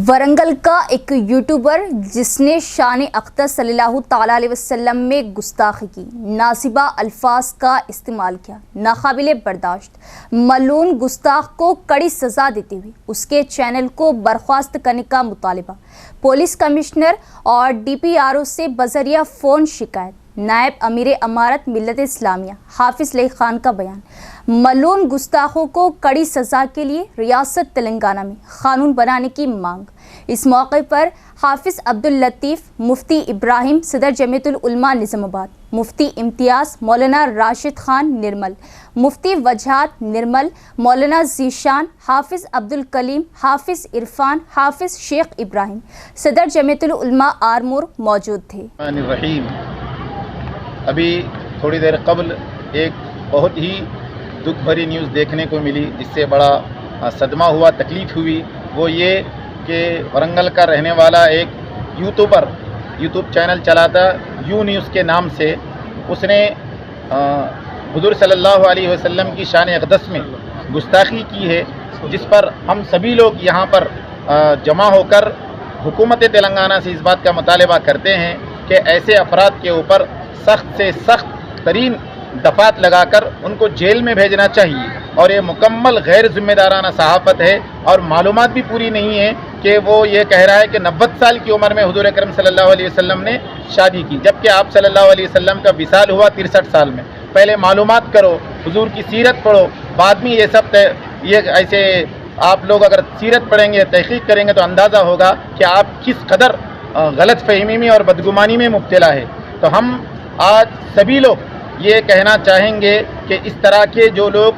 Speaker 1: वरंगल का एक यूट्यूबर जिसने शान अख्तर सल्लल्लाहु ताला अलैहि वसल्लम में गुस्ताखी की, नासिबा अल्फाज का इस्तेमाल किया, नाकाबिले बर्दाश्त। मलून गुस्ताख को कड़ी सज़ा देते हुए उसके चैनल को बर्खास्त करने का मुतालिबा। पुलिस कमिश्नर और DPRO से बजरिया फ़ोन शिकायत। नायब अमीर अमारत मिल्लत इस्लामिया हाफिज़ लई खान का बयान। मलून गुस्ताखों को कड़ी सज़ा के लिए रियासत तेलंगाना में क़ानून बनाने की मांग। इस मौके पर हाफिज़ अब्दुल लतीफ़, मुफ्ती इब्राहिम, सदर जमीयतुल उलमा निज़ामाबाद, मुफ्ती इम्तियाज़, मौलाना राशिद खान निर्मल, मुफ्ती वजहात निर्मल, मौलाना ज़ीशान, हाफिज़ अब्दुल कलीम, हाफिज़ इरफान, हाफिज़ शेख इब्राहिम, सदर जमीयतुल उलमा आरमूर मौजूद थे।
Speaker 10: अभी थोड़ी देर कबल एक बहुत ही दुख भरी न्यूज़ देखने को मिली, जिससे बड़ा सदमा हुआ, तकलीफ़ हुई। वो ये कि वरंगल का रहने वाला एक यूट्यूबर यूट्यूब चैनल चलाता यू न्यूज़ के नाम से, उसने हुज़ूर सल्लल्लाहु अलैहि वसल्लम की शान अक़दस में गुस्ताखी की है, जिस पर हम सभी लोग यहाँ पर जमा होकर हुकूमत तेलंगाना से इस बात का मुतालबा करते हैं कि ऐसे अफराद के ऊपर सख्त से सख्त तरीन दफात लगाकर उनको जेल में भेजना चाहिए। और ये मुकम्मल गैर ज़िम्मेदाराना सहाफ़त है और मालूमात भी पूरी नहीं है कि वो ये कह रहा है कि 90 साल की उम्र में हुज़ूर अकरम सल्लल्लाहु अलैहि वसल्लम ने शादी की, जबकि आप सल्लल्लाहु अलैहि वसल्लम का विसाल हुआ 63 साल में। पहले मालूमात करो, हुज़ूर की सीरत पढ़ो, बाद में ये सब ये ऐसे आप लोग अगर सीरत पढ़ेंगे, तहक़ीक़ करेंगे तो अंदाज़ा होगा कि आप किस कदर गलत फ़हमी में और बदगुमानी में मुब्तला है। तो हम आज सभी लोग ये कहना चाहेंगे कि इस तरह के जो लोग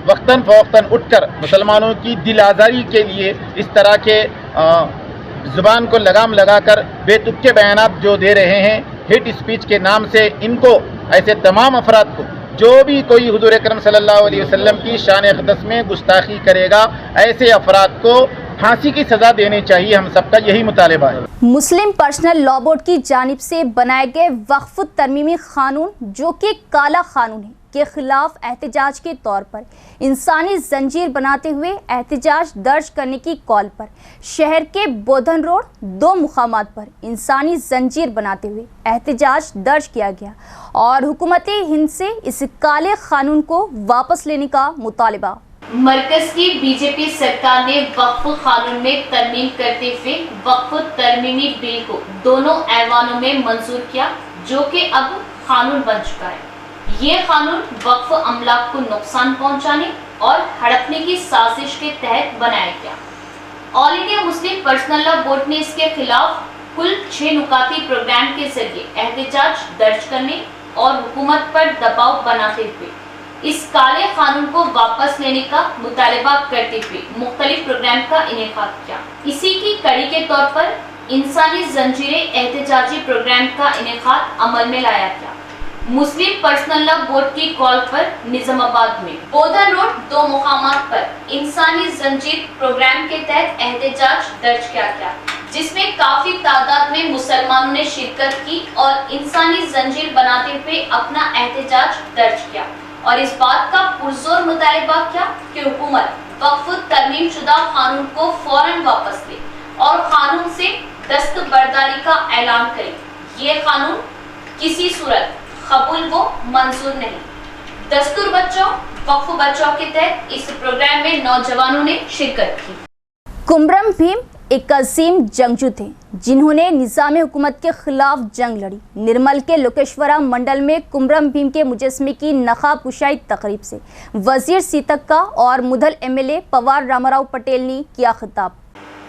Speaker 10: वक्तन फ़वक्तन उठकर मुसलमानों की दिल आज़ारी के लिए इस तरह के ज़ुबान को लगाम लगाकर बेतुके बयानात जो दे रहे हैं हेट स्पीच के नाम से, इनको ऐसे तमाम अफराद को जो भी कोई हुज़ूर अकरम सल्लल्लाहु अलैहि वसल्लम की शान अक़दस में गुस्ताखी करेगा, ऐसे अफराद को फांसी की सज़ा देनी चाहिए। हम सबका यही मुतालिबा है।
Speaker 1: मुस्लिम पर्सनल लॉ बोर्ड की जानिब से बनाए गए वक्फ तरमीमी कानून, जो कि काला कानून है, के खिलाफ एहतजाज के तौर पर इंसानी जंजीर बनाते हुए एहतजाज दर्ज करने की कॉल पर शहर के बोधन रोड 2 मुकामात पर इंसानी जंजीर बनाते हुए एहतजाज दर्ज किया गया और हुकूमत हिंद से इस काले कानून को वापस लेने का मुतालबा।
Speaker 2: मरकज की बीजेपी सरकार ने वक्फ कानून में तरमीम करते हुए वक्फ तरमीमी बिल को दोनों ऐवानों में मंजूर किया, जो कि अब कानून बन चुका है। ये कानून वक्फ अमलाक को नुकसान पहुंचाने और हड़पने की साजिश के तहत बनाया गया। All India Muslim personal law board ने इसके खिलाफ कुल 6 नुकाती प्रोग्राम के जरिए एहतजाज दर्ज करने और हुकूमत पर दबाव बनाते हुए इस काले कानून को वापस लेने का मुतालबा करते हुए मुख्तलिफ प्रोग्राम का इनेकाद किया। इसी की कड़ी के तौर पर इंसानी जंजीरें एहतजाजी प्रोग्राम का इनेकाद अमल में लाया गया। मुस्लिम पर्सनल लॉ बोर्ड की कॉल पर निजामाबाद में बोधन रोड 2 मुकामात पर इंसानी जंजीर प्रोग्राम के तहत एहतजाज दर्ज किया गया, जिसमें काफी तादाद में मुसलमानों ने शिरकत की और इंसानी जंजीर बनाते हुए अपना एहतजाज दर्ज किया और इस बात का पुरजोर मुतालबा किया कि हुकूमत वक्फ तरमीम शुदा कानून को फौरन वापस ले और कानून से दस्तबरदारी का ऐलान करे। ये कानून किसी सूरत कबूल व मंजूर नहीं। दस्तूर बच्चों वक्फ बच्चों के तहत इस प्रोग्राम में नौजवानों ने शिरकत की।
Speaker 1: कुमरम भीम एक अजीम जंगजू थे जिन्होंने निज़ाम हुकूमत के खिलाफ जंग लड़ी। निर्मल के लोकेश्वरा मंडल में कुमरम भीम के मुजस्मे की नकाब कुशाई तकरीब से वजीर सीतक्का और मुधल एमएलए पवार रामाराव पटेल ने किया खिताब।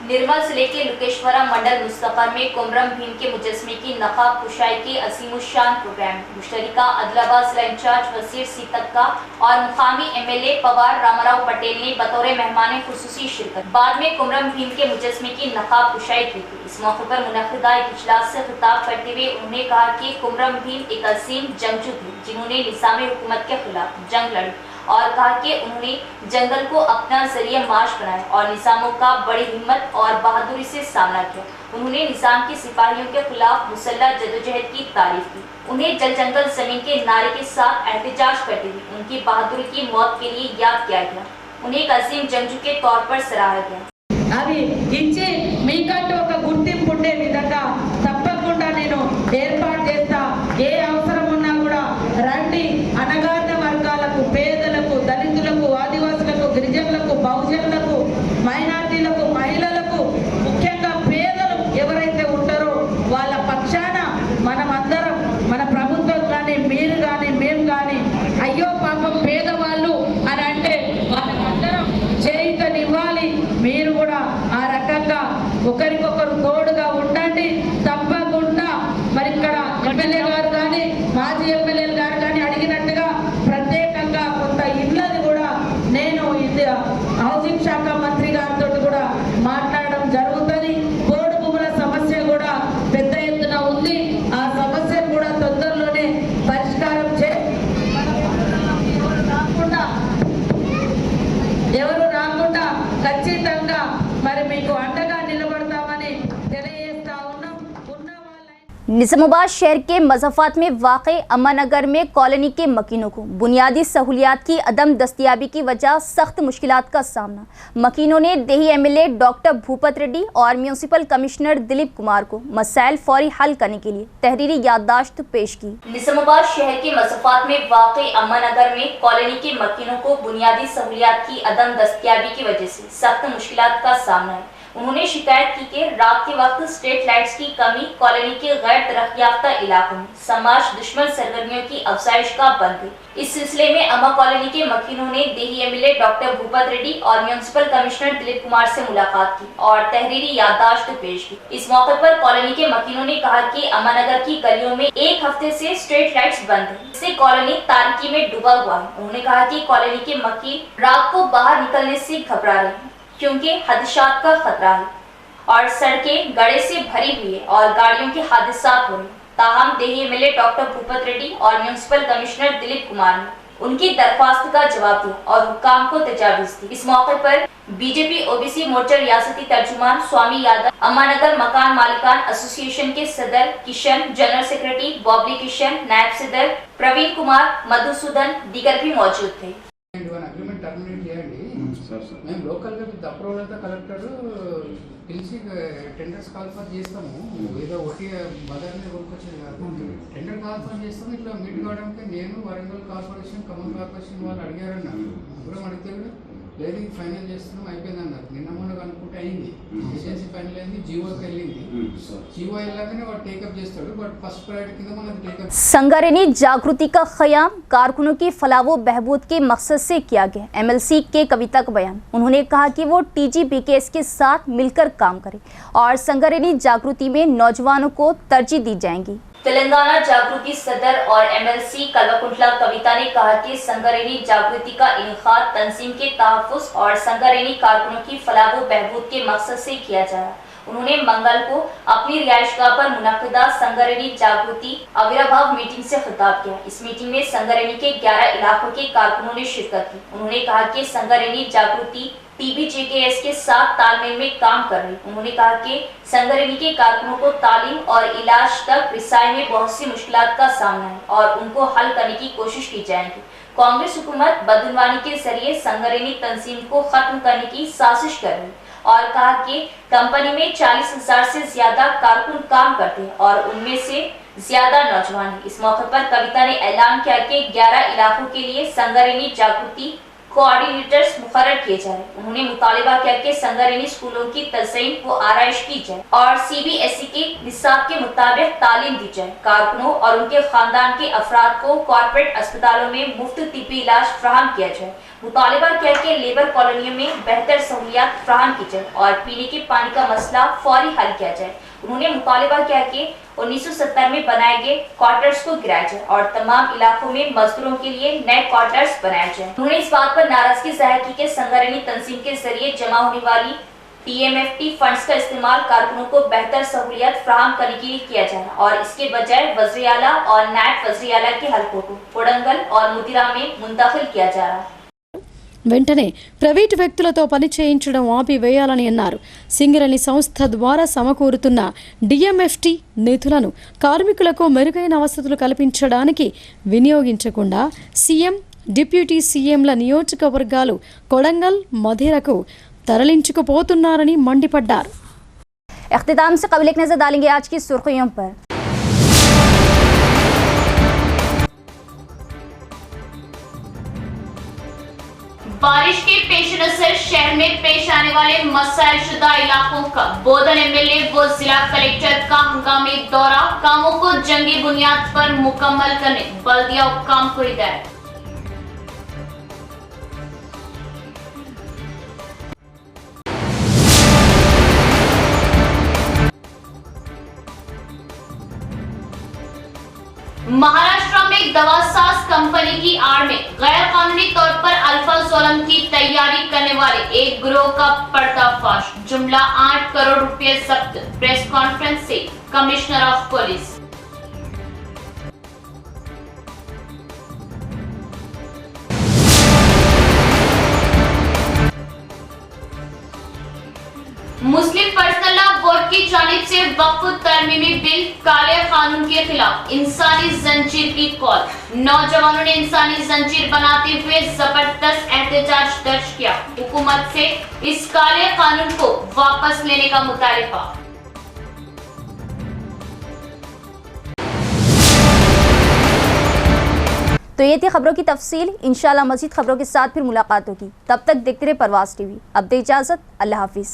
Speaker 2: निर्मल जिले के लोकेश्वरा मंडल मुस्तफर में कुमरम भीम के मुजस्मे की नकाब कुशाई के असीमुशान प्रोग्राम मुश्तरिका आदिलाबाद जिला इंचार्ज वजीर सीतक्का और मुकामी एमएलए पवार रामाराव पटेल ने बतौर मेहमान खुसूसी शिरकत। बाद में कुमरम भीम के मुजस्मे की नकाब कुशाई की गई। इस मौके पर मुनक़िदा एक इजलास से खिताब करते हुए उन्होंने कहा कि कुमरम भीम एक अजीम जंगजू थे जिन्होंने निज़ाम हुकूमत के खिलाफ जंग लड़ी और कहा कि उन्होंने जंगल को अपना जरिया माश बनाया और निज़ामों का बड़ी हिम्मत और बहादुरी से सामना किया। उन्होंने निज़ाम के सिपाहियों के खिलाफ मुसल्लह जदोजहद की तारीफ की। उन्हें जल जंगल जमीन के नारे के साथ एहतजाज करते हुए उनकी बहादुरी की मौत के लिए याद किया गया। उन्हें एक अजीम जंगजू के तौर पर सराहा गया।
Speaker 11: अभी इच्छे मीकंटू ఒక గుర్తింపు ఉండే విధంగా తప్పకుండా నేను ఏర్పాటు చేస్తా। ఏ అవసరం ఉన్నా కూడా రండి। అనగారిన వర్గాలకు, పేదలకు, దళితులకు, ఆదివాసులకు, గిరిజనులకు, బహుజనులకు, మైనారిటీలకు, మహిళలకు, ముఖ్యంగా పేదలు ఎవరైతే ఉంటారో వాళ్ళ పక్షాన మనమందరం, మన ప్రభుత్వం కానీ, మీరు కానీ, మేము కానీ, అయ్యో పాపం పేదవాళ్ళు అని అంటే వాళ్ళందరం చేయుతనివ్వాలి। మీరు కూడా ఆ రకంగా ఒకరికొకరు తోడుగా ఉండండి। తప్పకుండా మరి ఇక్కడ ఎమ్మెల్యే గారు కానీ, మాజీ ఎమ్మెల్యేలు గారు కానీ అడిగినట్టుగా ప్రత్యేకంగా కొంత ఇళ్ళని కూడా నేను హౌసింగ్ శాఖ మంత్రి గారితో కూడా మాట్లాడడం జరుగుతుంది। బోర్డు భూముల సమస్య కూడా పెద్ద ఎత్తున ఉంది। ఆ సమస్యను కూడా తొందరలోనే పరిష్కారం ఎవరు రాకుండా ఖచ్చితంగా మరి మీకు అండగా నిలబడతామని తెలియజేస్తా ఉన్నాం।
Speaker 1: निजामाबाद शहर के मज़ाफ़ात में वाक़ अम्मानगर में कॉलोनी के मकीनों को बुनियादी सहूलियात की अदम दस्तयाबी की वजह सख्त मुश्किलात का सामना। मकीनों ने देही एमएलए डॉक्टर भूपत रेड्डी और म्यूनसिपल कमिश्नर दिलीप कुमार को मसाइल फौरी हल करने के लिए तहरीरी याददाश्त पेश की।
Speaker 2: निजामाबाद शहर के मज़ाफ़ात में वाक़ अम्मानगर में कॉलोनी के मकीनों को बुनियादी सहूलियात की अदम दस्तयाबी की वजह से सख्त मुश्किलात का सामना है। उन्होंने शिकायत की कि रात के वक्त स्ट्रीट लाइट्स की कमी कॉलोनी के गैर तरक्की याफ्ता इलाकों में समाज दुश्मन सरगर्मियों की अफजाइश का बन गई। इस सिलसिले में अम्मा कॉलोनी के मकीनों ने देही एमएलए डॉक्टर भूपत रेड्डी और म्यूनसिपल कमिश्नर दिलीप कुमार से मुलाकात की और तहरीरी याददाश्त पेश की। इस मौके पर कॉलोनी के मकीनों ने कहा कि अम्मानगर की गलियों में एक हफ्ते से स्ट्रीट लाइट्स बंद है, इससे कॉलोनी तारीकी में डूबा हुआ है। उन्होंने कहा कि कॉलोनी के मकीन रात को बाहर निकलने से घबरा रहे हैं क्योंकि हादसात का खतरा है और सड़कें गड़े से भरी हुई है और गाड़ियों के हादसात हो रहे हैं। ताहम देही एमएलए डॉक्टर भूपत रेड्डी और म्यूनसिपल कमिश्नर दिलीप कुमार ने उनकी दरख्वास्त का जवाब दिया और हुक्काम को तजावीज दी। इस मौके पर बीजेपी ओबीसी मोर्चा रियासती तर्जुमान स्वामी यादव, अम्मानगर मकान मालिकान एसोसिएशन के सदर किशन, जनरल सेक्रेटरी बॉबली किशन, नायब सदर प्रवीण कुमार, मधुसूदन दीगर भी मौजूद थे।
Speaker 12: అగ్రిమెంట్ టర్మినేట్ చేయండి. మేము లోకల్గా విత్ అప్రూవల్ అంతా కలెక్టర్ పిలిచి టెండర్స్ కాల్ఫర్ చేస్తాము. ఏదో ఒకటి బజార్ని కొనుక్కొచ్చేది కాదు. టెండర్ కాల్ఫర్ చేస్తాము. ఇట్లా మీట్ కావడానికి నేను వరంగల్ కార్పొరేషన్, ఖమ్మం కార్పొరేషన్ వాళ్ళు అడిగారన్నారు. కూడా అడిగితే కూడా లేదు ఇది ఫైనల్ చేస్తున్నాం అయిపోయింది అన్నారు. నిన్న మొన్న అనుకుంటే అయింది. ఏజెన్సీ ఫైనల్ అయింది, జీవోకి వెళ్ళింది. జీవో వెళ్ళగానే వాడు టేకప్ చేస్తాడు. బట్ ఫస్ట్ ప్రయారిటీ కింద మనది టేకప్.
Speaker 1: संगरेनी जागृति का क़याम कारकुनों की फलाह व बहबूद के मकसद से किया गया। MLC के कविता का बयान। उन्होंने कहा कि वो TGBKS के साथ मिलकर काम करें और संगरेनी जागृति में नौजवानों को तरजीह दी जाएंगी।
Speaker 2: तेलंगाना जागृति सदर और MLC कल्वकुंटला कविता ने कहा कि संगरेनी जागृति का इनेकाद तंजीम के तहफ़्फ़ुज़ और संगरेनी कारकुनों की फलाह व बहबूद के मकसद से किया जा रहा है। उन्होंने मंगल को अपनी रिहाइशगाह पर मुनक्किदा संगरेनी जागृति आविर्भाव मीटिंग से खिताब किया। इस मीटिंग में संगरेनी के 11 इलाकों के कारकुनों ने शिरकत की। उन्होंने कहा कि संगरेनी जागृति TBJKS के साथ तालमेल में काम कर रही। उन्होंने कहा कि संगरेनी के कारकुनों को तालीम और इलाज तक रिसाई में बहुत सी मुश्किलात का सामना है और उनको हल करने की कोशिश की जाएगी। कांग्रेस हुकूमत बदनवानी के जरिए संगरेनी तंजीम को खत्म करने की साजिश कर रही और कहा कि कंपनी में 40,000 से ज्यादा कारकुन काम करते हैं और उनमें से ज्यादा नौजवान हैं। इस मौके पर कविता ने ऐलान किया कि 11 इलाकों के लिए संगरेनी जागृति कोऑर्डिनेटर्स मुकर्रर किए जा रहे। उन्होंने मुतालिबा किया कि संगरेनी स्कूलों की तज़यीन व आराइश की जाए और CBSE के निसाब के मुताबिक तालीम दी जाए। कारकुनों और उनके खानदान के अफराद को कॉर्पोरेट अस्पतालों में मुफ्त तिब्बी इलाज फराहम किया जाए। मुतालिबा किया कि लेबर कॉलोनियों में बेहतर सहूलियात फराहम की जाए और पीने के पानी का मसला फौरी हल किया जाए। उन्होंने मुतालिबा किया कि 1970 में बनाए गए क्वार्टर्स को गिराया जाए और तमाम इलाकों में मजदूरों के लिए नए क्वार्टर्स बनाए जाए। उन्होंने इस बात पर नाराजगी जाहिर की कि संगरेनी तंजीम के जरिए जमा होने वाली TMFT फंड्स का इस्तेमाल कारकुनों को बेहतर सहूलियत फराहम करने के लिए किया जा रहा और इसके बजाय वज़ीर आला और नायब वज़ीर आला के हलकों को कोडंगल और मुदिरा में मुंतकिल किया जा रहा है।
Speaker 13: వెంటనే ప్రైవేటు వ్యక్తులతో పని చేయించడం ఆపివేయాలని అన్నారు. సింగరేణి సంస్థ ద్వారా సమకూరుతున్న DMFT నిధులను కార్మికులకు మెరుగైన వసతులు కల్పించడానికి వినియోగించకుండా సీఎం, డిప్యూటీ సీఎంల నియోజకవర్గాలు కొడంగల్, మధిరకు తరలించుకుపోతున్నారని మండిపడ్డారు.
Speaker 1: इख्तिताम से कबल एक नजर डालेंगे आज की सुर्खियों पर।
Speaker 2: बारिश के पेश नजर शहर में पेश आने वाले मसाइल शुदा इलाकों का बोधन MLA व जिला कलेक्टर का हंगामी दौरा, कामों को जंगी बुनियाद पर मुकम्मल करने बल्दिया हुक्काम को हिदायत। महाराष्ट्र में दवासाज कंपनी की आड़ में गैर कानूनी तौर पर अल्फा-सोलम की तैयारी करने वाले एक गिरोह का पर्दाफाश, जुमला 8 करोड़ रुपए जब्त। प्रेस कॉन्फ्रेंस से commissioner of police. Muslim personal law board की जानिब से वक्फ तरमीमी बिल काले कानून के खिलाफ इंसानी जंजीर की कॉल। नौजवानों ने इंसानी जंजीर बनाते हुए जबरदस्त एहतजाज दर्ज किया। हुकूमत से इस काले कानून को वापस लेने का मुतालिबा।
Speaker 1: तो ये थी खबरों की तफसील। इंशाल्लाह मज़ीद खबरों के साथ फिर मुलाकात होगी। तब तक देखते रहे परवाज़ TV। अब दे इजाज़त, अल्लाह हाफिज़।